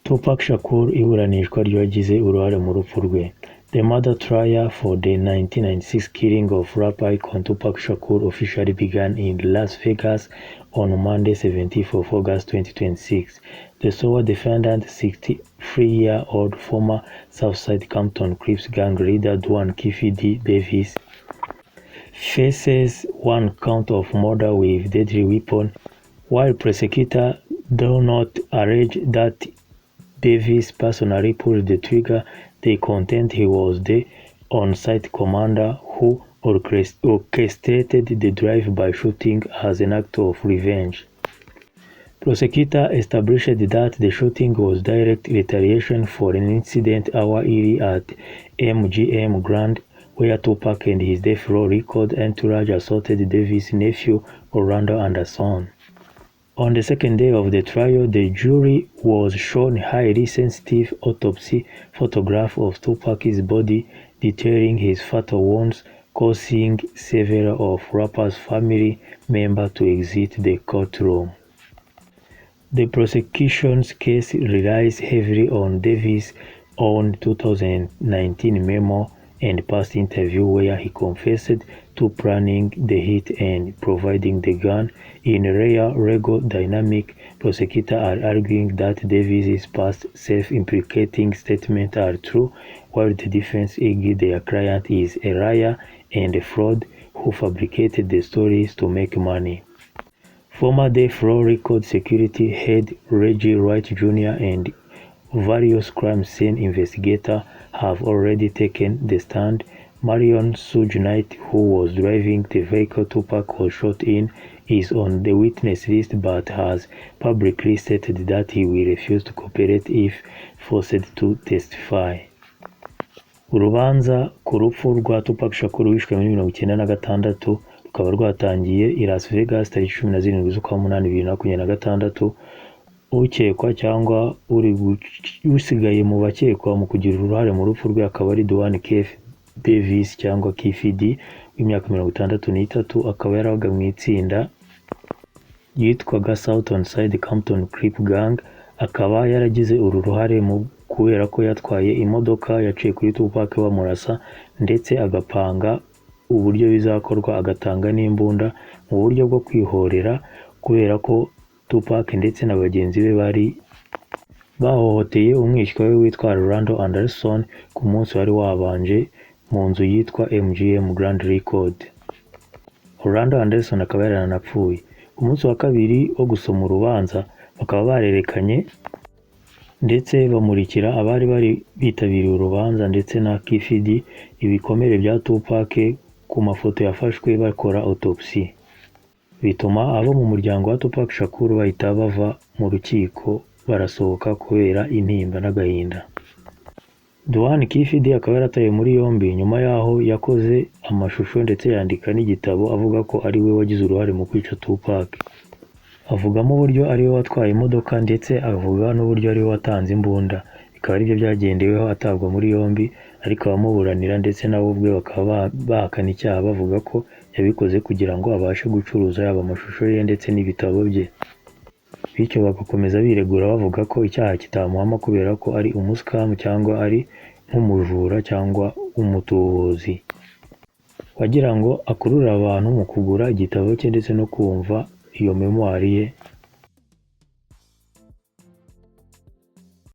Tupac Shakur iburanishwa ryagize uruhare mu rupfu rwe. The murder trial for the 1996 killing of rapper icon Tupac Shakur officially began in Las Vegas on Monday, 17th of August 2026. The sole defendant, 63-year-old former Southside Compton Crips gang leader Duane "Keffe" D. Davis, faces one count of murder with deadly weapon. While prosecutors do not allege that Davis personally pulled the trigger, they contend he was the on-site commander who orchestrated the drive-by shooting as an act of revenge. Prosecutors established that the shooting was direct retaliation for an incident hourly at MGM Grand, where Tupac and his Death Row Records entourage assaulted Davis' nephew Orlando Anderson. On the second day of the trial, the jury was shown highly sensitive autopsy photographs of Tupac's body detailing his fatal wounds, causing several of rapper's family members to exit the courtroom. The prosecution's case relies heavily on Davis' own 2019 memo and past interview where he confessed to planning the hit and providing the gun. In a rare legal dynamic, prosecutors are arguing that Davis' past self-implicating statements are true, while the defense argues their client is a liar and a fraud who fabricated the stories to make money. Former Death Row Records security head Reggie Wright Jr. and various crime scene investigators have already taken the stand. Marion Suge Knight, who was driving the vehicle Tupac was shot in, is on the witness list but has publicly stated that he will refuse to cooperate if forced to testify. Urubanza ku rupfu rwa Tupac Shakur wishwe muri 1996 rukaba rwatangiye i Las Vegas tariki 17 z'ukwa munani 2026. Ukekwa cyangwa usigaye mu bakekwa mu kugira uruhare mu rupfu rwe akaba ari Duane Keffe Davis cyangwa Keffe D w'imyaka 63, akaba yarabaga mu itsinda yitwaga Southside Compton Crip Gang. Akaba yaragize uru ruhare mu kubera ko yatwaye imodoka yaciye kuri Tupac bamurasa ndetse agapanga uburyo bizakorwa, agatanga n'imbunda mu buryo bwo kwihorera kubera ko Tupac ndetse na bagenzi be bari bahohoteye umwishywa we witwa Orlando Anderson ku munsi wari wabanje mu nzu yitwa MGM Grand Record. Orlando Anderson akaba yaranapfuye. Ku munsi wa kabiri wo gusoma urubanza bakaba barerekanye ndetse bamurikira abari bari bitabiriye urubanza ndetse na Keffe D ibikomere bya Tupac ku mafoto yafashwe bakora autopsy. Bituma abo mu muryango wa Tupac Shakur bahita bava mu rukiko barasohoka kubera intimba n'agahinda. Duane Keffe D akaba yarataye muri yombi nyuma yaho yakoze amashusho ndetse yandika n'igitabo avuga ko ari we wagize uruhare mu kwica Tupac. Avugamo uburyo ari we watwaye imodoka ndetse avuga n'uburyo ari we watanze imbunda. Bikaba aribyo byagendeweho atabwa muri yombi, ariko abamuburanira ndetse nabo ubwe bakaba bahakana icyaha bavuga ko yabikoze kugira ngo abashe gucuruza yaba amashusho ye ndetse n'ibitabo bye. Bityo bagakomeza biregura bavuga ko icyaha kitamuhama kubera ko ari umusikamu cyangwa ari nk'umujura cyangwa umutubuzi wagira ngo akurura abantu mu kugura igitabo cye ndetse no kumva iyo memoire ye